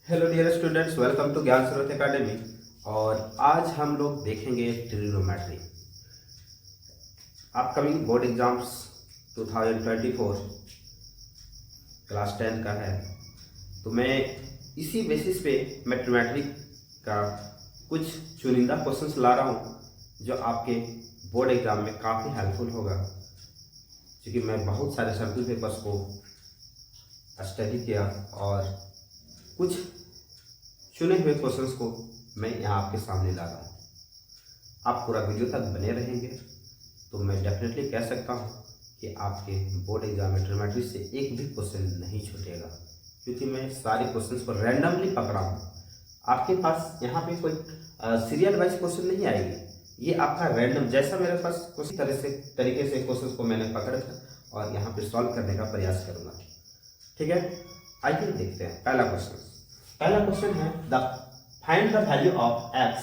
Hello dear students, welcome to Gyan Srot academy. और आज हम लोग देखेंगे trigonometry. Upcoming board exams 2024 class 10 का है, तो मैं इसी बेसिस पे ट्रिग्नोमेट्री का कुछ चुनिंदा क्वेश्चंस ला रहा हूँ जो आपके बोर्ड एग्जाम में काफ़ी हेल्पफुल होगा। क्योंकि मैं बहुत सारे सैम्पल पेपर्स को स्टडी किया और कुछ चुने हुए क्वेश्चंस को मैं यहाँ आपके सामने ला रहा हूँ। आप पूरा वीडियो तक बने रहेंगे तो मैं डेफिनेटली कह सकता हूँ कि आपके बोर्ड एग्जाम में ट्रिग्नोमेट्री से एक भी क्वेश्चन नहीं छूटेगा, क्योंकि मैं सारे क्वेश्चंस को रैंडमली पकड़ा हूँ। आपके पास यहाँ पे कोई सीरियल वाइज क्वेश्चन नहीं आएगी, ये आपका रैंडम जैसा मेरे पास उसी तरीके से क्वेश्चन को मैंने पकड़ कर और यहाँ पे सॉल्व करने का प्रयास करूँगा। ठीक है, आइए देखते हैं पहला क्वेश्चन है find the value of x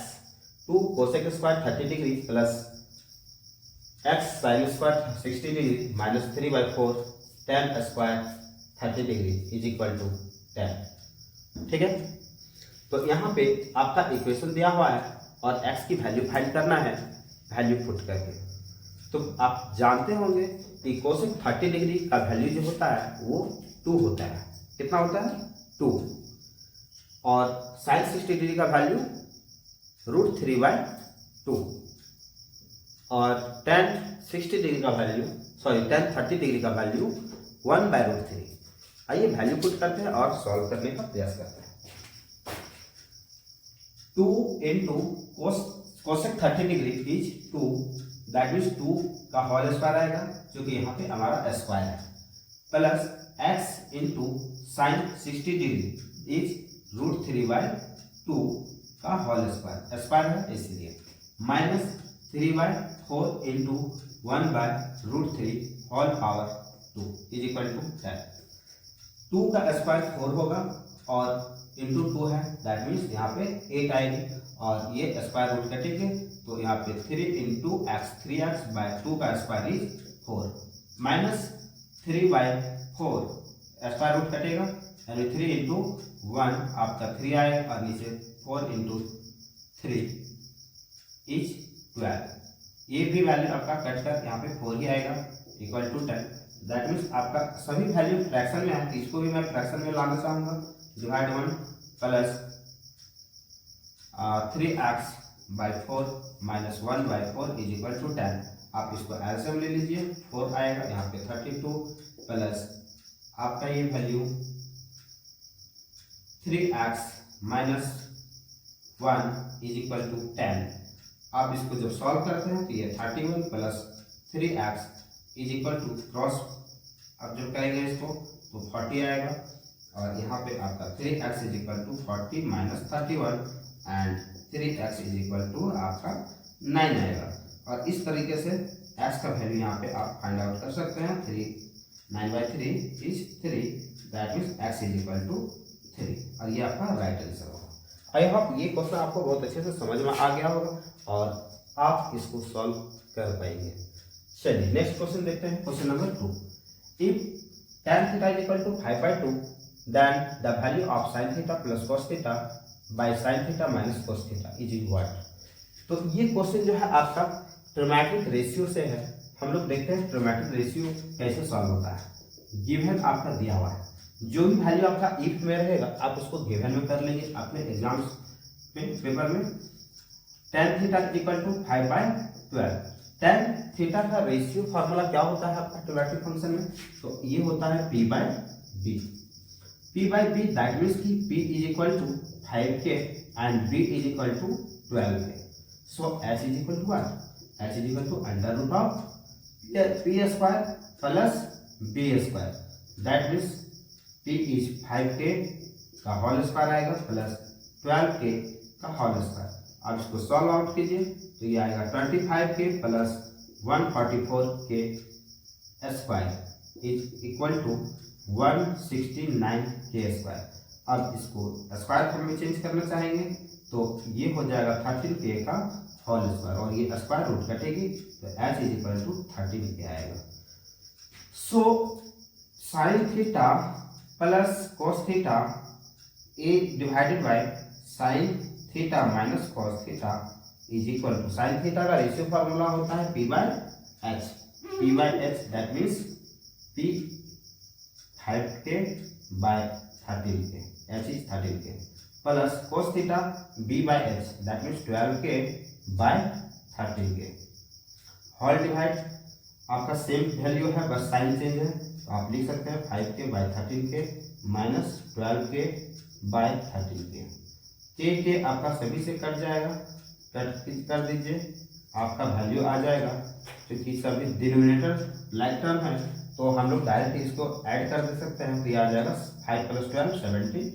2 cosec square 30 degree plus x sine square 60 degree minus 3/4 tan square 30 degree is equal to 10। ठीक है, तो यहाँ पे आपका इक्वेशन दिया हुआ है और x की वैल्यू फाइंड करना है वैल्यू पुट करके। तो आप जानते होंगे कि कोसेक 30 डिग्री का वैल्यू जो होता है वो 2 होता है। कितना होता है? 2। और साइन 60 डिग्री का वैल्यू √3/2 और tan 30 डिग्री का वैल्यू 1/√3। आइए वैल्यू पुट करते हैं और सॉल्व करने का प्रयास करते हैं। 2 into cosec 30 degree is 2, that means 2 का होल स्क्वायर आएगा जो कि यहाँ पे हमारा स्क्वायर है, plus x into sine 60 degree is √3/2 का होल स्क्वायर है इसलिए, minus 3/4 into 1/√3 whole power 2 is equal to 10। 2 का स्क्वायर 4 होगा और इंटू 2 है, दैट मीन्स यहाँ पे 8 आएगी और ये स्क्वायर रूट कटेंगे तो यहाँ पे 3 इंटू एक्स 3x/2 का square is 4 minus 3/4 square root कटेगा यानी 3 इंटू 1 आपका 3 आएगा और नीचे 4 इंटू 3 इज 12। ये भी वैल्यू आपका कट कर यहाँ पे 4 ही आएगा इक्वल टू 10। दैट मीन्स आपका सभी वैल्यू फ्रैक्शन में है, इसको भी मैं फ्रैक्शन में लाना चाहूँगा। Divide 1 plus 3x/4 minus 1/4 is equal to 10। आप इसको एलसीएम ले लीजिए, 4 आएगा यहाँ पे 32 प्लस आपका ये value 3x minus 1 is equal to 10। आप इसको जब सॉल्व करते हैं तो ये 31 plus 3x is equal to cross अब जब करेंगे इसको तो 40 आएगा और यहाँ पे आपका 3x is equal to 40 minus 31 and 3x is equal to आपका 9 आएगा। और इस तरीके से x का वैल्यू यहाँ पे आप फाइंड आउट कर सकते हैं। 9/3 is 3, that means x is equal to 3 और ये आपका राइट आंसर होगा। आई होप ये क्वेश्चन आपको बहुत अच्छे से समझ में आ गया होगा और आप इसको सॉल्व कर पाएंगे। चलिए नेक्स्ट क्वेश्चन देखते हैं, question number 2। If tan theta is equal to 5/2 then the value of sin theta plus cos theta by sin theta minus cos theta is what. तो ये क्वेश्चन जो है आपका ट्रिग्नोमेट्रिक रेशियो से है। हम लोग देखते हैं ट्रिग्नोमेट्रिक रेशियो कैसे सॉल्व होता है। गिवन आपका दिया हुआ है, जो भी वैल्यू आपका इफ में रहेगा आप उसको गिवन में कर लेंगे अपने एग्जाम्स में पेपर में। tan theta is equal to 5/12। tan theta का रेशियो फार्मूला क्या होता है आपका ट्रिग्नोमेट्रिक फंक्शन में? तो ये होता है p/b। p/b दैट मीन्स कि p is equal to 5k and b is equal to 12k। So h is equal to what? h is equal to under root of p square plus b square, that means p is 5k का whole square आएगा plus 12k का whole square. अब इसको solve out कीजिए तो ये आएगा 25k plus 144k square is equal to 169k square. अब इसको स्क्वायर फॉर्म में चेंज करना चाहेंगे तो ये हो जाएगा 13k का होल स्क्वायर और ये स्क्वायर रूट कटेगी तो h is equal to 13k आएगा। So sine theta plus cos theta A divided by sine theta minus cos theta is equal to, sine theta का रेशियो फार्मूला होता है P by H, that means P 5k by 13k, H is 13k, plus cos theta b by H that means 12k by 13k, whole divide आपका same value है, बस sign change है, तो आप लिख सकते हैं 5k by 13k minus 12k by 13k, k आपका सभी से कट जाएगा, कट कर दीजिए, आपका वैल्यू आ जाएगा, क्योंकि सभी डिनोमिनेटर लाइक टर्म है तो हम लोग डायरेक्ट इसको ऐड कर दे सकते हैं, तो ये आ जाएगा 5 + 12 17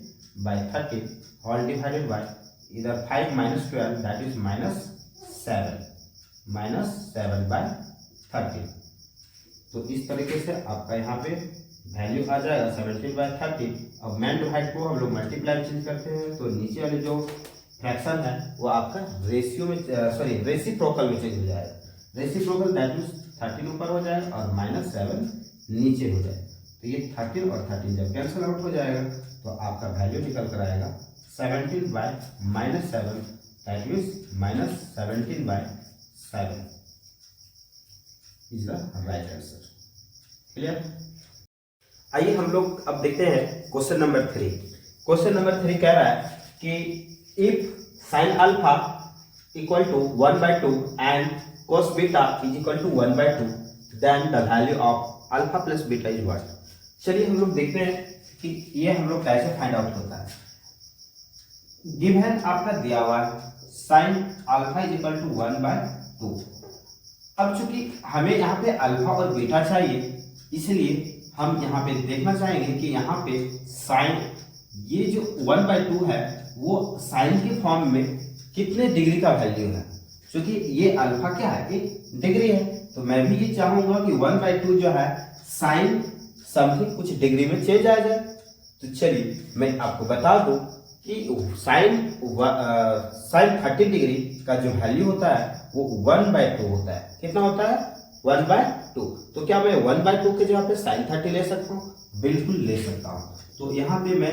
बाय 30 होल डिवाइडेड बाय इधर 5 - 12 दैट इज -7 बाय 30। तो इस तरीके से आपका यहाँ पे वैल्यू आ जाएगा 17 बाय 30। अब मेन डिवाइड को हम लोग मल्टीप्लाई चेंज करते हैं, तो नीचे वाले जो फ्रैक्शन है वो आपका रेशियो में रेसिप्रोकल में चेंज हो जाएगा, रेसिप्रोकल दैट मीन्स 13 ऊपर हो जाएगा और -7 नीचे हो जाएगा, तो ये 13 और 13 जब कैंसिल आउट हो जाएगा तो आपका वैल्यू निकल कर आएगा 17 by -7 that means -17 by 7 is the right answer. Clear? आइए हम लोग अब देखते हैं क्वेश्चन नंबर 3। क्वेश्चन नंबर 3 कह रहा है कि if sin alpha equal to 1/2 and cos beta is equal to 1/2 then the value of alpha plus beta is what. चलिए हम लोग देखते हैं कि ये हम लोग कैसे फाइंड आउट होता है। गिवन आपका दिया हुआ sin alpha is equal to 1/2। अब चूंकि हमें यहाँ पे अल्फा और बीटा चाहिए, इसलिए हम यहाँ पे देखना चाहेंगे कि यहाँ पे साइन, ये जो 1/2 है वो साइन के फॉर्म में कितने डिग्री का वैल्यू है, क्योंकि ये अल्फा क्या है, एक डिग्री है, तो मैं भी ये चाहूंगा कि 1/2 जो है साइन समथिंग कुछ डिग्री में चेंज आ जाए। तो चलिए मैं आपको बता दूं कि साइन 30 डिग्री का जो वैल्यू होता है वो 1/2 होता है। कितना होता है? 1/2। तो क्या मैं 1/2 के जगह पे साइन 30 ले सकता हूँ? बिल्कुल ले सकता हूँ। तो यहाँ पे मैं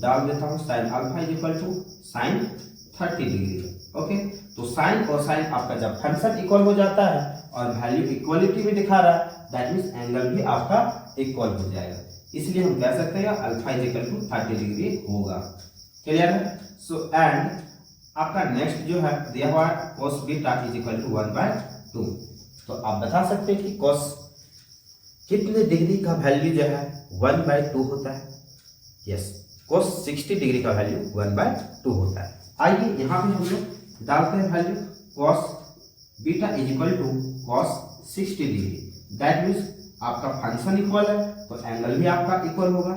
डाल देता हूँ sine alpha is equal to sine 30 degree. Okay, तो साइन और साइन आपका जब फंक्शन इक्वल हो जाता है और वैल्यू इक्वलिटी में दिखा रहा है, दैट मीन्स एंगल भी आपका इक्वल हो जाएगा, इसलिए हम कह सकते हैं alpha is equal to 30 degree होगा। क्लियर है? सो एंड आपका नेक्स्ट जो है दिया हुआ cos beta is equal to 1/2। तो आप बता सकते हैं कि cos कितने डिग्री का वैल्यू जो है 1/2 होता है? यस, cos 60 डिग्री का वैल्यू 1/2 होता है। आइए यहाँ पे हम लोग डालते हैं value cos beta is equal to cos 60 degree, that means आपका फंक्शन इक्वल है तो एंगल भी आपका इक्वल होगा,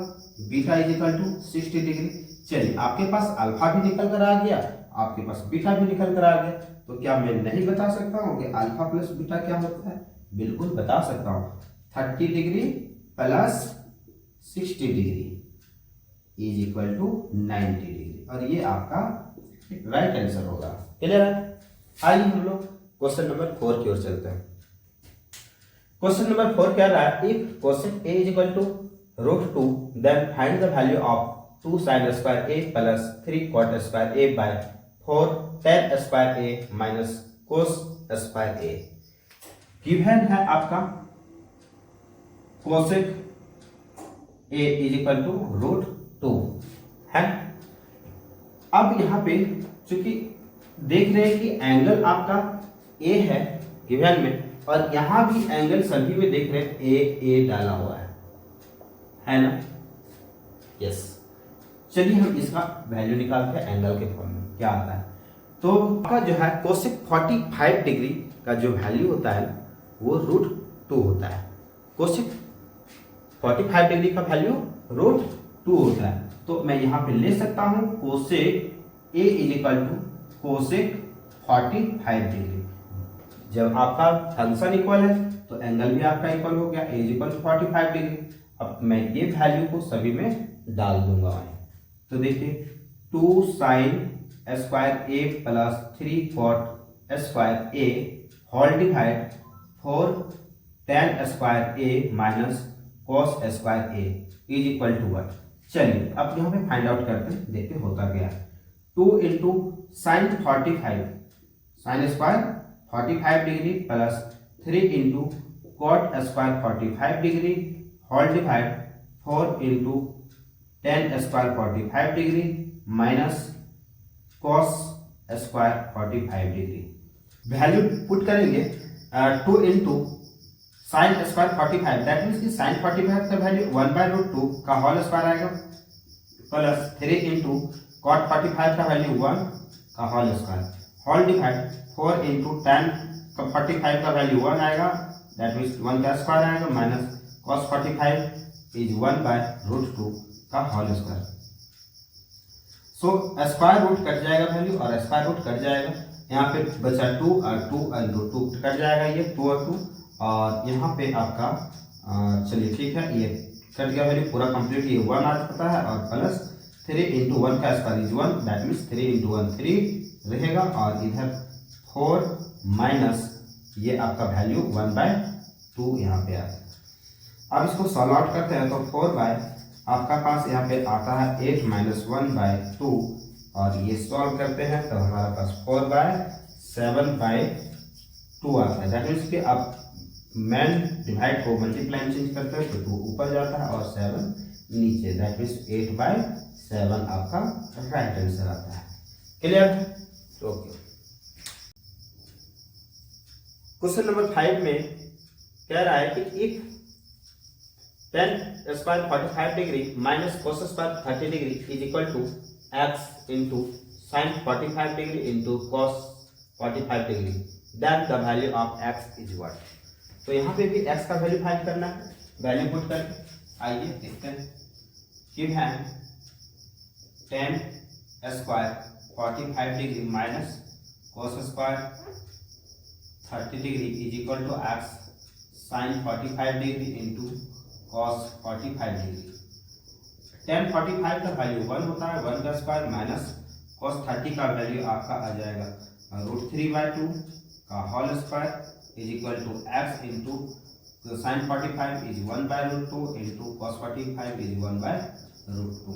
beta is equal to 60 degree. चलिए आपके पास अल्फा भी निकल कर आ गया, आपके पास बीटा भी निकल कर आ गया, तो क्या मैं नहीं बता सकता हूँ कि अल्फा प्लस बीटा क्या होता है? बिल्कुल बता सकता हूँ। 30 degree plus 60 degree is equal to 90 degree, और ये आपका राइट आंसर होगा। क्लियर है? आइए हम लोग क्वेश्चन नंबर 4 की ओर चलते हैं। क्वेश्चन नंबर 4 कह रहा है if cosec a is equal to √2 then find the value of 2 sin square a plus 3 cot square a by 4 tan square a minus cos square a। Given है आपका cosec a is equal to √2 है। अब यहाँ पे चूंकि देख रहे हैं कि एंगल आपका a है गिवन में, और यहाँ भी एंगल सभी में देख रहे हैं ए डाला हुआ है ना? यस। चलिए हम इसका वैल्यू निकालते हैं एंगल के फॉर्म में क्या आता है। तो आपका जो है कोसेक 45 डिग्री का जो वैल्यू होता है वो √2 होता है। कोसेक 45 डिग्री का वैल्यू √2 होता है, तो मैं यहाँ पे ले सकता हूँ cosec a is equal to cosec 45 degree. जब आपका फंक्शन इक्वल है तो एंगल भी आपका इक्वल हो गया, a is equal to 45 degree. अब मैं ये वैल्यू को सभी में डाल दूंगा। तो देखिए 2 sin square a plus 3 cot square a whole divide 4 tan square a minus cos square a is equal to what. चलिए अब यहाँ पे फाइंड आउट करते हैं, देखते होता क्या है। 2 into sine 45 sine square 45 degree plus 3 into cot square 45 degree whole divide 4 into tan square 45 degree minus cos square 45 degree. Value put करेंगे 2 into sine square 45 that means कि साइन 45 का वैल्यू 1/√2 का होल स्क्वायर आएगा plus 3 into cot 45 का value 1 का whole square whole divide 4 into tan का 45 का value 1 आएगा दैट मीन्स 1 का स्क्वायर आएगा माइनस कॉस 45 इज 1/√2 का whole square. So square root cut जाएगा वैल्यू और स्क्वायर रूट कट जाएगा, यहाँ पे बचा 2 और 2 और 2 कट जाएगा, ये 2 और 2 और यहाँ पे आपका चलिए ठीक है ये कट गया वैल्यू पूरा कंप्लीट, ये 1 आ जाता है और प्लस 3 इंटू 1 का square is 1 that means 3 into 1 3 रहेगा और इधर 4 माइनस ये आपका वैल्यू 1/2 यहाँ पे आता है। अब इसको सॉल्व आउट करते हैं तो 4 बाय आपका पास यहाँ पे आता है 8 माइनस 1/2 और ये सॉल्व करते हैं तो हमारा पास 4/7/2 आता है दैट मीन्स कि आप मेन डिवाइड को मल्टीप्लाई चेंज करते हैं तो 2 ऊपर जाता है और 7 नीचे दैट मीन्स 8/7 आपका राइट आंसर आता है। क्लियर है? ओके। क्वेश्चन नंबर 5 में कह रहा है कि if tan square 45 degree minus cos square 30 degree is equal to x into sine 45 degree into cos 45 degree then the value of x is what. तो यहाँ पे भी x का वैल्यू फाइंड करना है, वैल्यू पुट करके आइए देखते हैं। गिव है tan square 45 degree minus cos square 30 degree is equal to x sine 45 degree into cos 45 degree. tan 45 का वैल्यू 1 होता है, 1 का स्क्वायर माइनस cos 30 का वैल्यू आपका आ जाएगा √3/2 का whole square is equal to x into sine 45 is 1/√2 into cos 45 is 1/√2।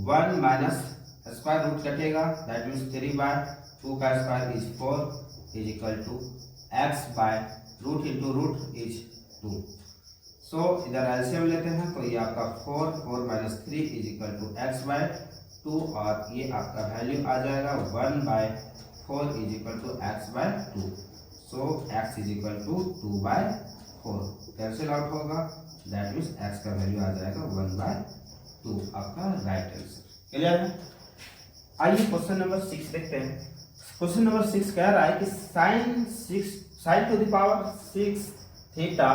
1 minus square root कटेगा that means 3/2 का square is 4 is equal to x by root into root is 2। So इधर LCM लेते हैं तो ये आपका 4 minus 3 is equal to x/2 और ये आपका वैल्यू आ जाएगा 1/4 is equal to x/2। So x is equal to 2/4 cancel out होगा दैट मीन्स x का वैल्यू आ जाएगा 1/2 आपका राइट आंसर। क्लियर है? आइए क्वेश्चन नंबर 6 देखते हैं। क्वेश्चन नंबर 6 कह रहा है कि sine to the power 6 theta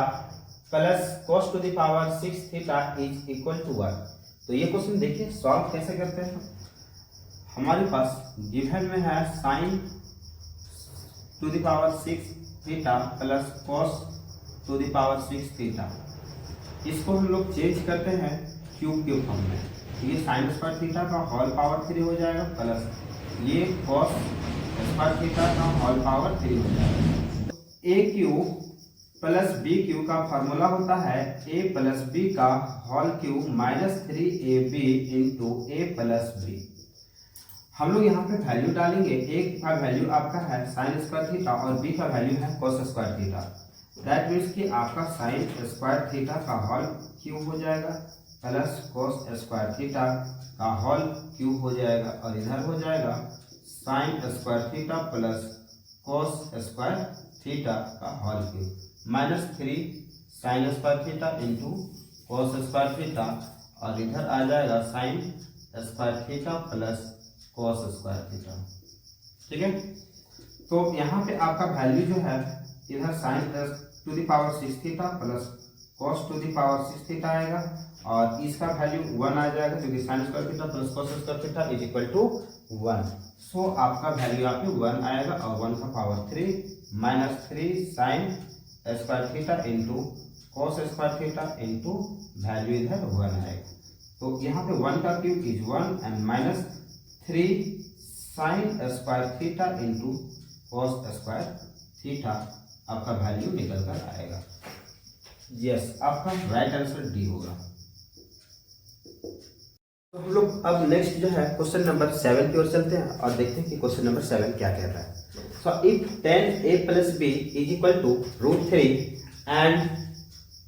plus cos to the power 6 theta is equal to 1। तो ये क्वेश्चन देखिए सॉल्व कैसे करते हैं। हमारे पास गिवन में है sine to the power 6 theta plus cos to the power 6 theta, इसको हम लोग चेंज करते हैं क्यूब के फॉर्म में। ये साइन स्क्वायर थीटा का होल पावर 3 हो जाएगा प्लस ये cos स्क्वायर थीटा का होल पावर 3 हो जाएगा। A cube plus B cube का फॉर्मूला होता है a प्लस बी का whole cube minus 3ab into A plus B. हम लोग यहाँ पे वैल्यू डालेंगे, a का वैल्यू आपका है साइन स्क्वायर थीटा और b का वैल्यू है cos square theta that means कि आपका साइन स्क्वायर थीटा का होल क्यूब हो जाएगा प्लस cos स्क्वायर थीटा का होल क्यूब हो जाएगा और इधर हो जाएगा sine square theta plus cos square theta का whole cube minus 3 sine square theta into cos square theta और इधर आ जाएगा sine square theta plus cos square theta. ठीक है, तो यहाँ पे आपका वैल्यू जो है इधर sine to the power 6 theta plus cos to the power 6 theta आएगा और इसका वैल्यू 1 आ जाएगा क्योंकि sine square theta plus cos square theta is equal to 1। So आपका वैल्यू यहाँ पे 1 आएगा और 1 का power 3 minus 3 sine square theta into cos square theta into value इधर 1 आएगा। तो यहाँ पे 1 का cube is 1 and minus 3 sine square theta into cos square theta आपका वैल्यू निकल कर आएगा। यस, आपका राइट आंसर डी होगा। तो हम लोग अब नेक्स्ट जो है क्वेश्चन नंबर 7 की ओर चलते हैं और देखते हैं कि क्वेश्चन नंबर 7 क्या कहता है। So if 10a plus b is equal to √3 and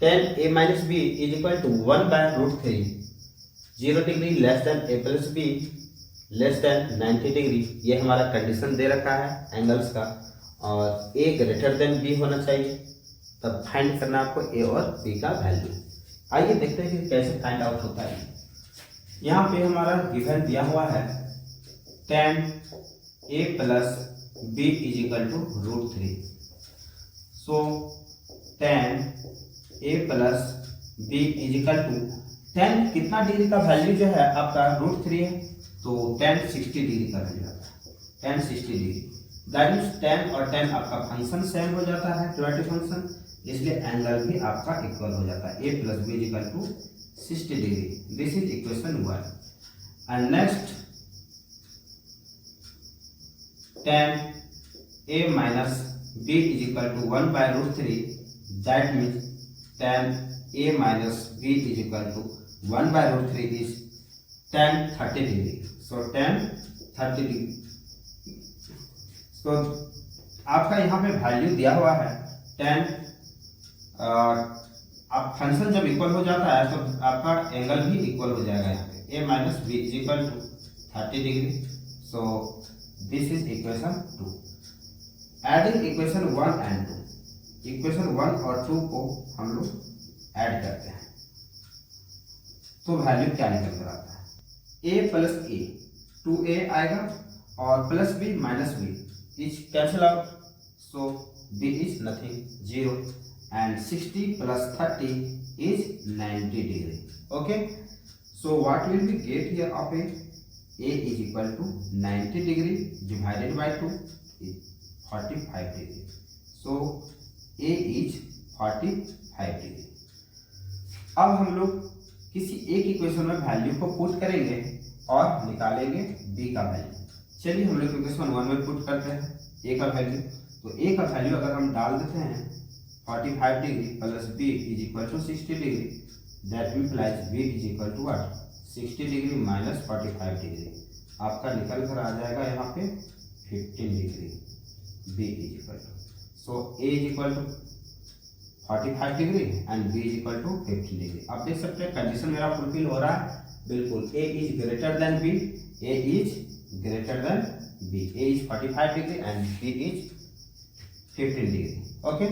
10a minus b is equal to 1 by √3, 0 degree less than a plus b less than 90 degree, ये हमारा कंडीशन दे रखा है एंगल्स का, और a ग्रेटर देन b होना चाहिए, तब find करना आपको a और b का वैल्यू। आइए देखते हैं कि कैसे फाइंड आउट होता है। यहाँ पे हमारा गिवन दिया हुआ है 10a plus b is equal to √3। So 10a plus b is equal to 10 कितना डिग्री का वैल्यू जो है आपका √3 है, तो 10 60 डिग्री का वैल्यू आता है, 10 60 डिग्री। दैट मीन्स 10 और 10 आपका फंक्शन सेम हो जाता है, क्वाड्रेटिक फंक्शन, इसलिए एंगल भी आपका इक्वल हो जाता है। a plus b is equal to 60 degree. This is equation 1। And next 10a minus b is equal to 1 by √3, that means 10a minus b is equal to 1 by √3 is 10 30 degree। so 10 30 degree। so आपका यहाँ पे value दिया हुआ है 10। आप function जब equal हो जाता है तो आपका एंगल भी इक्वल हो जाएगा यहाँ पे, a minus b is equal to 30 degree. so this is equation 2। Adding equation 1 and 2, equation 1 और 2 को हम लोग ऐड करते हैं तो वैल्यू क्या निकल कर आता है, a प्लस a 2a आएगा और plus b minus b is cancel out, so b is nothing 0 and 60 plus 30 is 90 degree. Okay, so what will be get here of a is equal to 90 degree divided by 2 is 45 degree। so a is 45 degree। अब हम लोग किसी एक equation में value को put करेंगे और निकालेंगे b का वैल्यू। चलिए हम लोग इक्वेशन 1 में पुट करते हैं a का वैल्यू। तो a का वैल्यू अगर हम डाल देते हैं 45 degree plus b is equal to 60 degree, that implies b is equal to what 60 degree minus 45 degree, आपका निकल कर आ जाएगा यहाँ पे 15 degree. b is equal to, so a is equal to 45 degree and b is equal to 15 degree. आप देख सकते हैं कंडीशन मेरा फुलफिल हो रहा है बिल्कुल। a is greater than b, a is greater than b, a is 45 degree and b is 15 degree. Okay,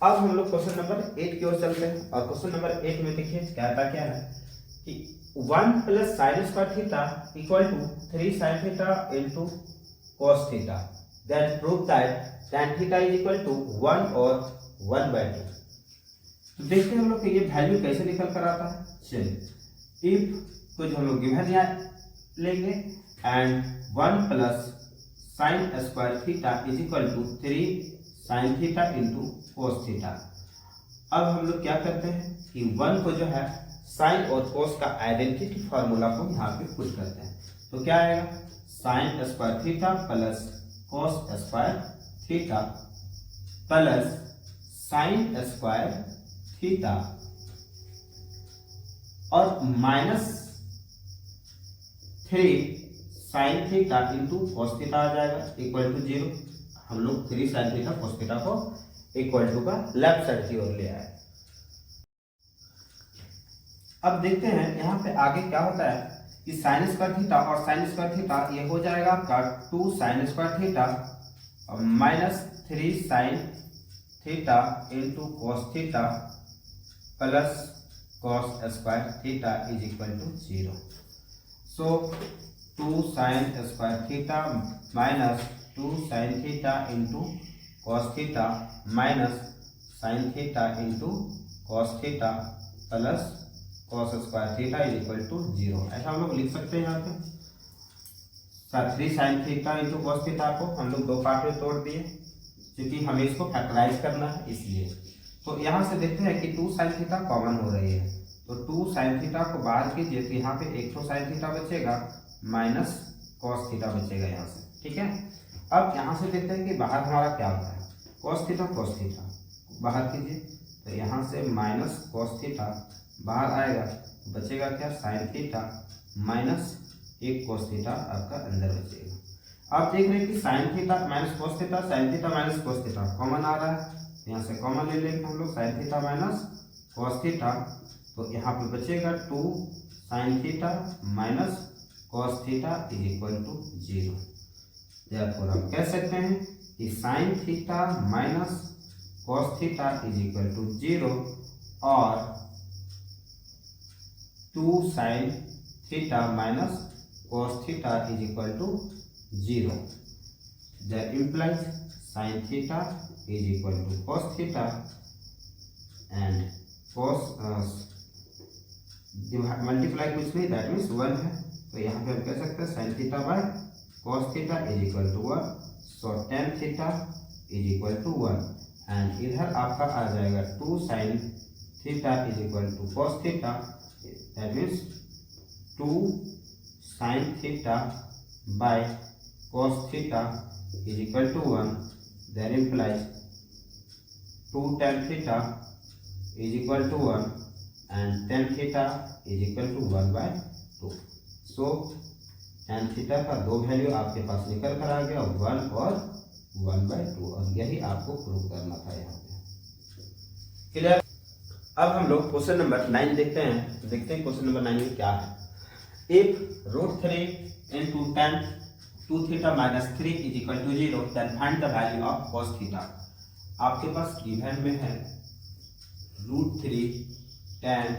अब हम लोग क्वेश्चन नंबर 8 की ओर चलते हैं और क्वेश्चन नंबर 8 में देखिए कहता क्या है कि 1 plus sine square theta equal to 3 sine theta into cos theta, that prove that tan theta is equal to 1 और 1/2। तो देखते हैं हम लोग कि ये वैल्यू कैसे निकल कर आता है। चलिए, इफ कुछ हम लोग गिवन यहाँ लेंगे and 1 plus sine square theta is equal to 3 sine theta into cos theta. अब हम लोग क्या करते हैं कि 1 को जो है साइन और कोस का आइडेंटिटी फार्मूला को यहाँ पे पुट करते हैं। तो क्या आएगा, sine square theta plus cos square theta plus sine square theta और minus 3 sine theta into cos theta आ जाएगा इक्वल टू 0। हम लोग 3 साइन थीटा कोस थीटा को इक्वल टू का लेफ्ट साइड की ओर ले आए। अब देखते हैं यहाँ पे आगे क्या होता है कि साइन स्क्वायर थीटा और साइन स्क्वायर थीटा ये हो जाएगा आपका 2 sine square theta minus 3 sine theta into cos theta plus cos square theta is equal to 0। So 2 sine square theta minus 2 sine theta into cos theta minus sine theta into cos theta plus cos square theta is equal to 0। ऐसा हम लोग लिख सकते हैं यहाँ पे 3 sine theta into cos theta को हम लोग 2 पार्ट में तोड़ दिए क्योंकि हमें इसको फैक्टराइज करना है इसलिए। तो यहाँ से देखते हैं कि 2 साइन थीटा कॉमन हो रही है, तो 2 साइन थीटा को बाहर कीजिए तो यहाँ पे 1 तो साइन थीटा बचेगा माइनस कॉस थीटा बचेगा यहाँ से, ठीक है। अब यहाँ से देखते हैं कि बाहर हमारा क्या होता है, कॉस थीटा बाहर कीजिए तो यहाँ से माइनस कॉस थीटा बाहर आएगा बचेगा क्या, साइन थीटा माइनस एक कोस थीटा आपका अंदर बचेगा। आप देख रहे हैं कि sine theta minus cos theta, sine theta minus cos theta common आ रहा है, यहाँ से कॉमन ले लेंगे हम लोग sine theta minus cos theta, तो यहाँ पे बचेगा 2 sine theta minus cos theta is equal to 0। Therefore हम कह सकते हैं कि sine theta minus cos theta is equal to 0 और 2 sine theta minus cos theta is equal to 0. That implies sin theta is equal to cos theta and cos multiply कुछ नहीं, that means 1 है, तो यहाँ पे हम कह सकते हैं sin theta by cos theta is equal to 1, so tan theta is equal to 1 and इधर आपका आ जाएगा 2 sin theta is equal to cos theta, that means 2 sin theta by cos theta is equal to 1. That implies 2 tan theta is equal to 1 and tan theta is equal to 1 by 2. So tan theta का दो value आपके पास निकल कर आ गया, 1 और 1 by 2, और यही आपको प्रूव करना था यहाँ पे। क्लियर? अब हम लोग क्वेश्चन नंबर 9 देखते हैं, तो देखते हैं क्वेश्चन नंबर 9 में क्या है। If √3 into tan 2 theta minus 3 is equal to 0, then find the value of cos theta. आपके पास गिवन में है √3 tan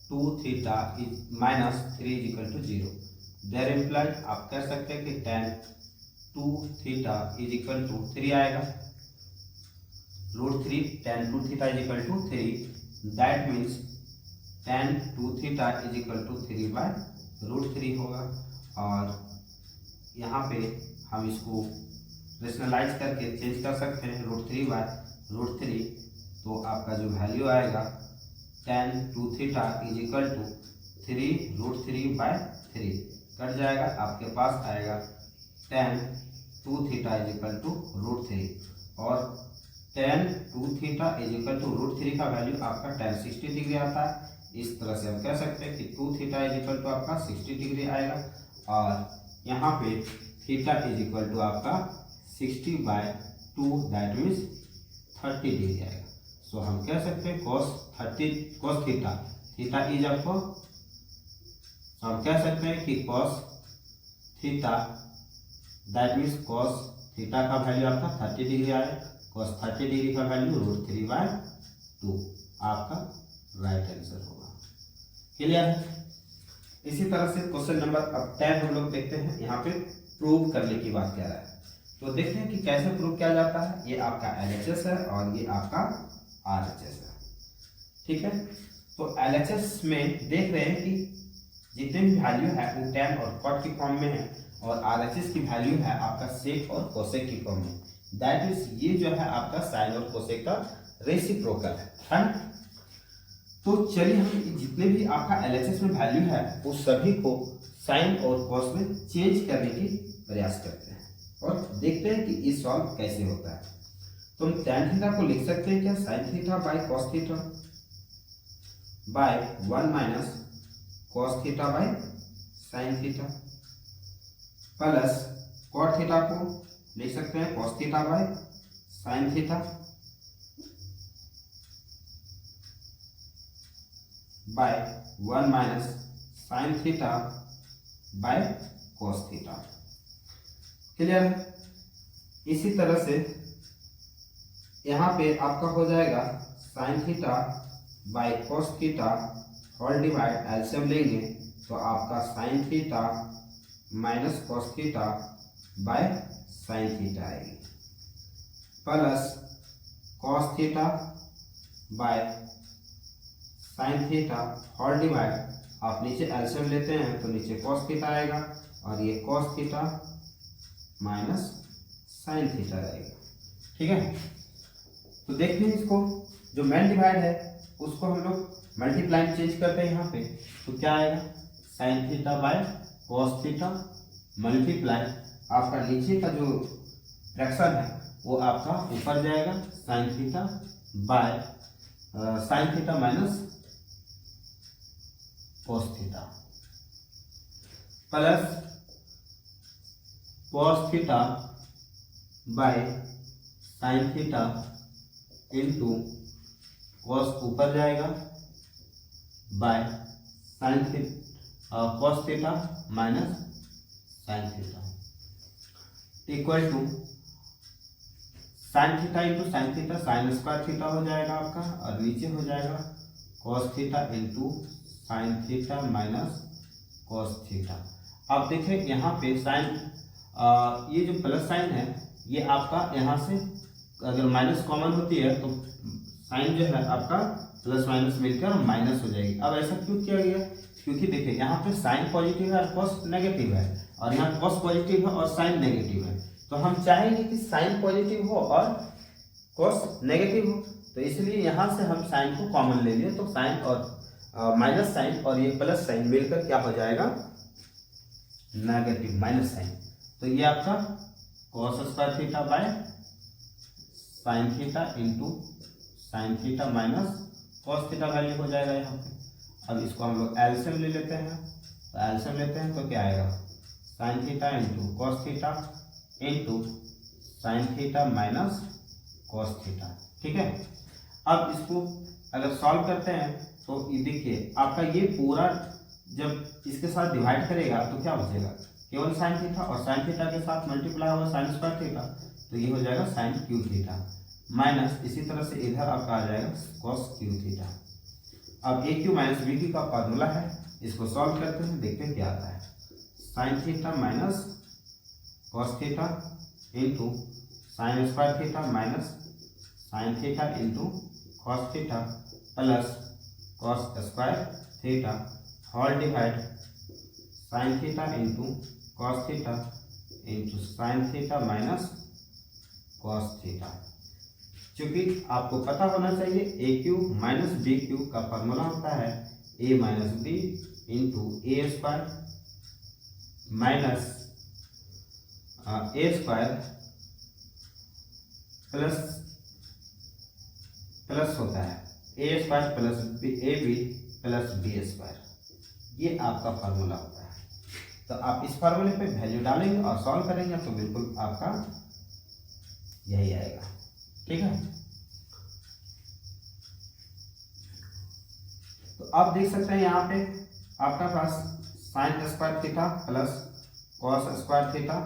2 theta minus 3 is equal to 0. There implies आप कह सकते हैं कि tan 2 theta is equal to 3 आएगा, √3 tan 2 theta is equal to 3. That means tan 2 theta is equal to 3 by √3 होगा, और यहाँ पे हम इसको रेशनलाइज करके चेंज कर सकते हैं √3 by √3, तो आपका जो वैल्यू आएगा tan 2 theta is equal to 3 √3 by 3 cut जाएगा, आपके पास आएगा tan 2 theta is equal to √3, और tan 2 theta is equal to √3 का वैल्यू आपका tan 60 डिग्री आता है। इस तरह से हम कह सकते हैं कि 2 थीटा इज इक्वल टू आपका 60 डिग्री आएगा, और यहाँ पे थीटा इज इक्वल टू आपका 60 by 2, दैट मीन्स 30 डिग्री आएगा। सो हम कह सकते हैं cos थीटा इज आपको, हम कह सकते हैं कि cos theta that means cos theta का वैल्यू आपका 30 डिग्री आएगा, cos 30 डिग्री का वैल्यू √3 by 2 आपका राइट आंसर होगा। क्लियर है? इसी तरह से क्वेश्चन नंबर अब 10 हम लोग देखते हैं, यहाँ पे प्रूव करने की बात कह रहा है, तो देखते हैं कि कैसे प्रूव किया जाता है। ये आपका LHS है और ये आपका RHS है, ठीक है। तो LHS में देख रहे हैं कि जितने भी वैल्यू है वो tan और cot की फॉर्म में है, और RHS की वैल्यू है आपका sec और cosec की फॉर्म में, दैट मीन्स ये जो है आपका sin और cosec का रेसिप्रोकल है ना। तो चलिए हम जितने भी आपका LHS में वैल्यू है वो सभी को साइन और कॉस में चेंज करने की प्रयास करते हैं और देखते हैं कि ये सॉल्व कैसे होता है। तो हम tan थीटा को लिख सकते हैं क्या, sine theta by cos theta by 1 minus cos theta by sine theta, plus cot theta को लिख सकते हैं cos theta by sine theta by 1 minus sine theta by cos theta. Clear है? इसी तरह से यहाँ पे आपका हो जाएगा sine theta by cos theta whole divide, LCM लेंगे तो आपका sine theta minus cos theta by sine theta आएगी, plus cos theta by sine theta whole divide, आप नीचे एलसीएम लेते हैं तो नीचे कॉस थीटा आएगा, और ये cos theta minus sine theta रहेगा, ठीक है। तो देखते हैं इसको, जो मेन डिवाइड है उसको हम लोग मल्टीप्लाई चेंज करते हैं यहाँ पे, तो क्या आएगा sine theta by cos theta multiply आपका नीचे का जो फ्रैक्शन है वो आपका ऊपर जाएगा sine theta by sine theta minus cos theta plus cos theta by sin theta into cos ऊपर जाएगा by sin theta cos theta minus sin theta equal to sin theta into sin theta sin square theta हो जाएगा आपका, और नीचे हो जाएगा cos theta into sin theta minus cos theta. अब देखिए यहाँ पे साइन ये जो प्लस साइन है ये आपका यहाँ से अगर माइनस कॉमन होती है तो साइन जो है आपका प्लस माइनस मिलकर माइनस हो जाएगी। अब ऐसा क्यों किया गया? क्योंकि देखिए यहाँ पे साइन पॉजिटिव है और कॉस नेगेटिव है, और यहाँ कॉस पॉजिटिव है और साइन नेगेटिव है, तो हम चाहेंगे कि साइन पॉजिटिव हो और कॉस नेगेटिव हो, तो इसलिए यहाँ से हम साइन को कॉमन ले लिए, तो साइन और माइनस साइन और ये प्लस साइन मिलकर क्या हो जाएगा? Negative minus sine. तो ये आपका cos square theta by sine theta into sine theta minus cos theta value हो जाएगा यहाँ पे। अब इसको हम लोग एलसीएम ले लेते हैं, तो एलसीएम लेते हैं तो क्या आएगा? Sine theta into cos theta into sine theta minus cos theta. ठीक है, अब इसको अगर सॉल्व करते हैं तो ये देखिए आपका ये पूरा जब इसके साथ डिवाइड करेगा तो क्या बचेगा? केवल साइन थीटा, और साइन थीटा के साथ मल्टीप्लाई होगा साइन स्क्वायर थीटा, तो ये हो जाएगा साइन क्यू थीटा माइनस इसी तरह से इधर आपका आ जाएगा कॉस क्यू थीटा। अब ए क्यू माइनस बी क्यू का फॉर्मूला है, इसको सॉल्व करते हैं, देखते हैं क्या आता है। Sine theta minus cos theta into sine square theta minus sine theta into cos theta plus cos square theta whole divide sine theta into cos theta into sine theta minus cos theta. क्योंकि आपको पता होना चाहिए A cube minus B cube का formula होता है A minus B into A square minus A square plus होता है A square plus A B plus B square. ये आपका फार्मूला होता है। तो आप इस फार्मूले पे वैल्यू डालेंगे और सॉल्व करेंगे तो बिल्कुल आपका यही आएगा। ठीक है, तो आप देख सकते हैं यहाँ पे आपका पास sine square theta plus cos square theta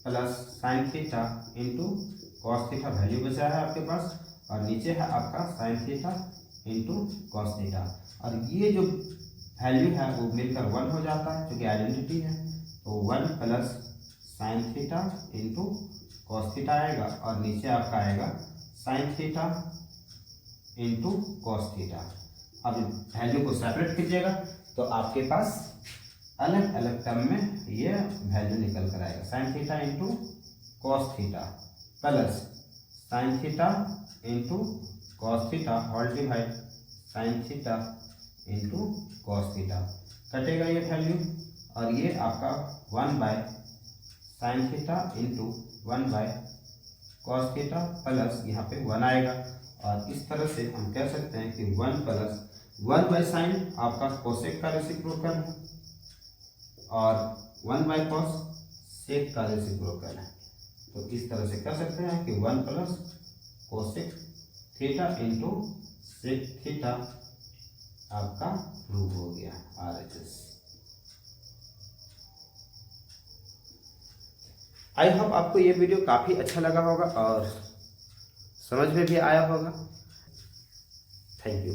plus sine theta into cos theta value बचा है आपके पास, और नीचे है आपका sine theta into cos theta, और ये जो वैल्यू है वो मिलकर 1 हो जाता है क्योंकि आइडेंटिटी है, तो 1 plus sine theta into cos theta आएगा, और नीचे आपका आएगा sine theta into cos theta. अब वैल्यू को सेपरेट कीजिएगा तो आपके पास अलग अलग टर्म में ये वैल्यू निकल कर आएगा। Sine theta into cos theta plus sine theta into cos theta whole divide sine theta into cos theta. कटेगा ये वैल्यू, और ये आपका 1 by sine theta into 1 by cos theta plus यहाँ पे 1 आएगा, और इस तरह से हम कह सकते हैं कि 1 प्लस 1 बाय साइन आपका कोसेक का रेसिप्रोकल है, और 1 बाय कॉस सेक का रेसिप्रोकल है। तो इस तरह से कह सकते हैं कि 1 plus cosec theta into sec theta आपका प्रूव हो गया RHS। आई होप आपको ये वीडियो काफ़ी अच्छा लगा होगा और समझ में भी आया होगा। Thank you.